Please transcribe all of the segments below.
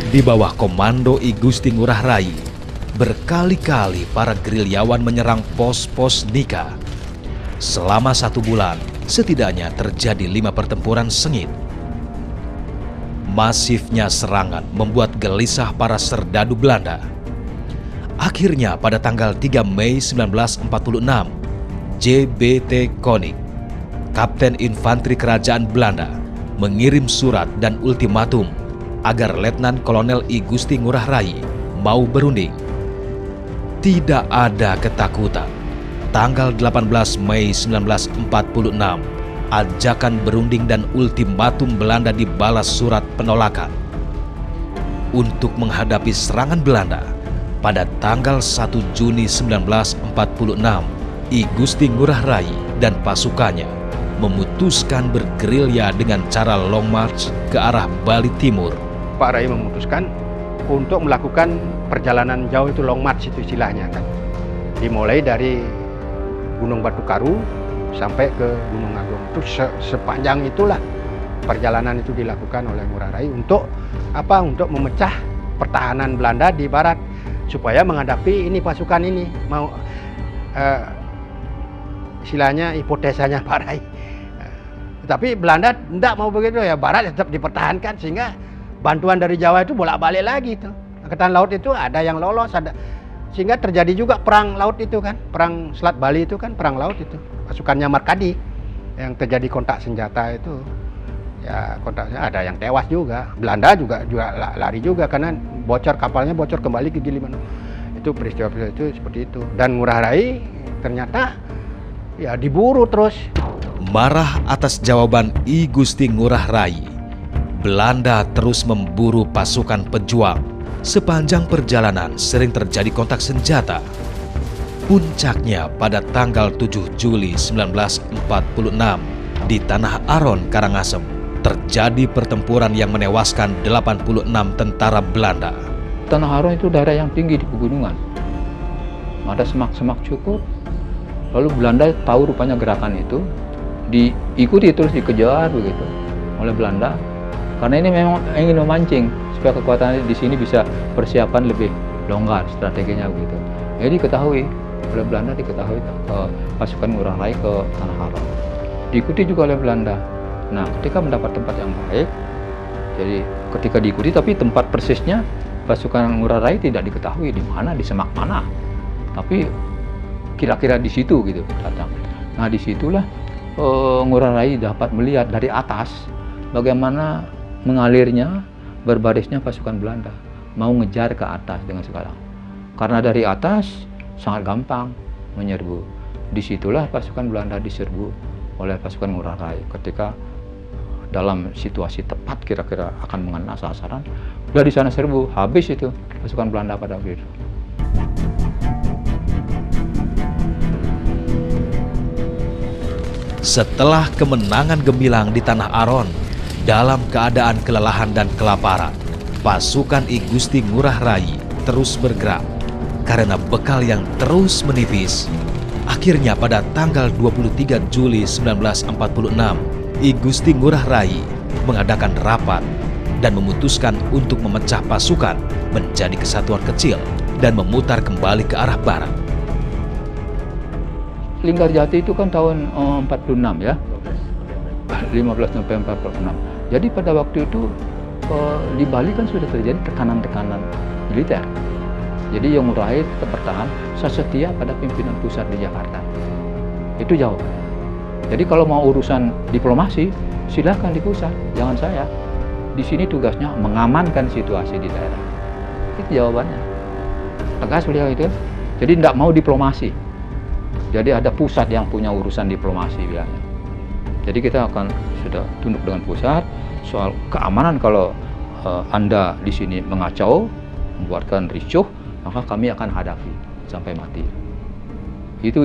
Di bawah komando I Gusti Ngurah Rai, berkali-kali para gerilyawan menyerang pos-pos Nika. Selama 1 bulan, setidaknya terjadi 5 pertempuran sengit. Masifnya serangan membuat gelisah para serdadu Belanda. Akhirnya pada tanggal 3 Mei 1946, J.B.T. Koning, Kapten Infanteri Kerajaan Belanda, mengirim surat dan ultimatum agar Letnan Kolonel I Gusti Ngurah Rai mau berunding. Tidak ada ketakutan. Tanggal 18 Mei 1946, ajakan berunding dan ultimatum Belanda dibalas surat penolakan. Untuk menghadapi serangan Belanda, pada tanggal 1 Juni 1946, I Gusti Ngurah Rai dan pasukannya memutuskan bergerilya dengan cara long march ke arah Bali Timur. Pak Rai memutuskan untuk melakukan perjalanan jauh, itu long march itu istilahnya kan. Dimulai dari Gunung Batu Karu sampai ke Gunung Agung. Itu sepanjang itulah perjalanan itu dilakukan oleh Ngurah Rai untuk apa? Untuk memecah pertahanan Belanda di barat supaya menghadapi ini pasukan ini. Mau istilahnya hipotesanya Pak Rai. Tapi Belanda tidak mau begitu ya, barat tetap dipertahankan sehingga bantuan dari Jawa itu bolak-balik lagi tuh. Angkatan laut itu ada yang lolos, ada, sehingga terjadi juga perang laut itu kan, perang Selat Bali itu kan perang laut itu. Pasukannya Markadi yang terjadi kontak senjata itu. Ya kontaknya ada yang tewas juga. Belanda juga lari juga karena bocor, kapalnya bocor kembali ke Gilimanuk. Itu peristiwa itu seperti itu. Dan Ngurah Rai ternyata ya diburu terus. Marah atas jawaban I Gusti Ngurah Rai, Belanda terus memburu pasukan pejuang. Sepanjang perjalanan sering terjadi kontak senjata. Puncaknya pada tanggal 7 Juli 1946 di Tanah Aron, Karangasem, terjadi pertempuran yang menewaskan 86 tentara Belanda. Tanah Aron itu daerah yang tinggi di pegunungan. Ada semak-semak cukup. Lalu Belanda tahu rupanya gerakan itu, diikuti terus dikejar begitu oleh Belanda. Karena ini memang ingin memancing supaya kekuatan di sini bisa persiapan lebih longgar strateginya begitu. Jadi diketahui oleh Belanda, diketahui pasukan Ngurah Rai ke Tanah Aron. Diikuti juga oleh Belanda. Nah, ketika mendapat tempat yang baik, jadi ketika diikuti tapi tempat persisnya pasukan Ngurah Rai tidak diketahui di mana, di semak mana. Tapi kira-kira di situ gitu datang. Nah, disitulah Ngurah Rai dapat melihat dari atas bagaimana mengalirnya, berbarisnya pasukan Belanda mau ngejar ke atas dengan segala. Karena dari atas sangat gampang menyerbu. Disitulah pasukan Belanda diserbu oleh pasukan Ngurah Rai ketika dalam situasi tepat kira-kira akan mengenai sasaran. Udah di sana serbu, habis itu pasukan Belanda pada waktu itu. Setelah kemenangan gemilang di Tanah Aron, dalam keadaan kelelahan dan kelaparan, pasukan I Gusti Ngurah Rai terus bergerak. Karena bekal yang terus menipis, akhirnya pada tanggal 23 Juli 1946, I Gusti Ngurah Rai mengadakan rapat dan memutuskan untuk memecah pasukan menjadi kesatuan kecil dan memutar kembali ke arah barat. Linggarjati itu kan tahun 46 ya, 15 November 46. Jadi pada waktu itu di Bali kan sudah terjadi tekanan-tekanan militer. Jadi yang Ngurah Rai tetap bertahan, saya setia pada pimpinan pusat di Jakarta. Itu jawaban. Jadi kalau mau urusan diplomasi, silahkan di pusat, jangan saya. Di sini tugasnya mengamankan situasi di daerah. Itu jawabannya. Tegas beliau itu. Jadi tidak mau diplomasi. Jadi ada pusat yang punya urusan diplomasi bilangnya. Jadi kita akan sudah tunduk dengan pusat soal keamanan. Kalau Anda di sini mengacau, membuatkan ricuh, maka kami akan hadapi sampai mati. Itu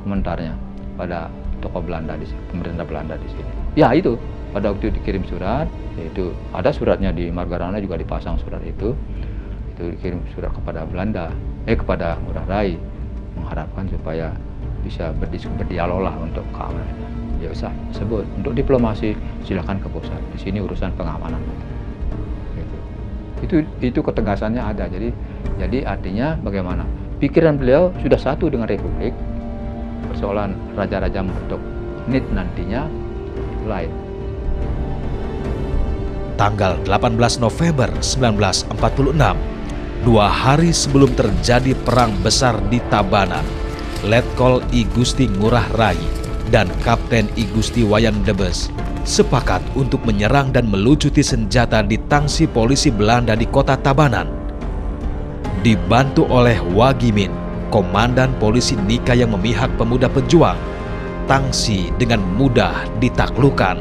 komentarnya pada tokoh Belanda di sini, pemerintah Belanda di sini. Ya itu pada waktu dikirim surat, yaitu ada suratnya di Margarana juga dipasang surat itu dikirim surat kepada Belanda, kepada Ngurah Rai mengharapkan supaya bisa berdialog lah untuk keamanan. Ya usah sebut untuk diplomasi silakan ke pusat. Di sini urusan pengamanan. Gitu. Itu ketegasannya ada. Jadi artinya bagaimana? Pikiran beliau sudah satu dengan Republik. Persoalan raja-raja merdok NIT nantinya lain. Tanggal 18 November 1946, 2 hari sebelum terjadi perang besar di Tabanan, Letkol I Gusti Ngurah Rai dan Kapten I Gusti Wayan Debes sepakat untuk menyerang dan melucuti senjata di tangsi polisi Belanda di kota Tabanan. Dibantu oleh Wagimin, komandan polisi Nika yang memihak pemuda pejuang, tangsi dengan mudah ditaklukkan.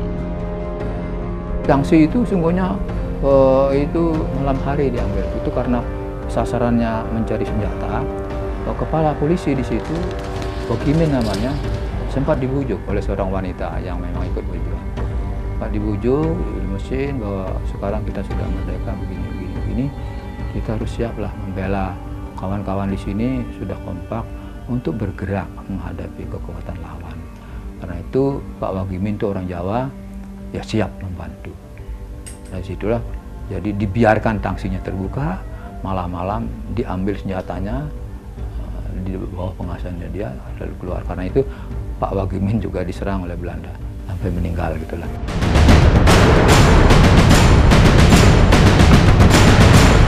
Tangsi itu sungguhnya itu malam hari diambil. Itu karena sasarannya mencari senjata. Kepala polisi di situ, Wagimin namanya, sempat dibujuk oleh seorang wanita yang memang ikut berjuang. Sempat dibujuk di mesin bahwa sekarang kita sudah merdeka begini, kita harus siaplah membela kawan-kawan di sini, sudah kompak untuk bergerak menghadapi kekuatan lawan. Karena itu Pak Wagimin itu orang Jawa, ya siap membantu. Dari situlah jadi dibiarkan tangsinya terbuka, malam-malam diambil senjatanya di bawah pengawasannya dia, lalu keluar. Karena itu Pak Wagimin juga diserang oleh Belanda sampai meninggal gitulah.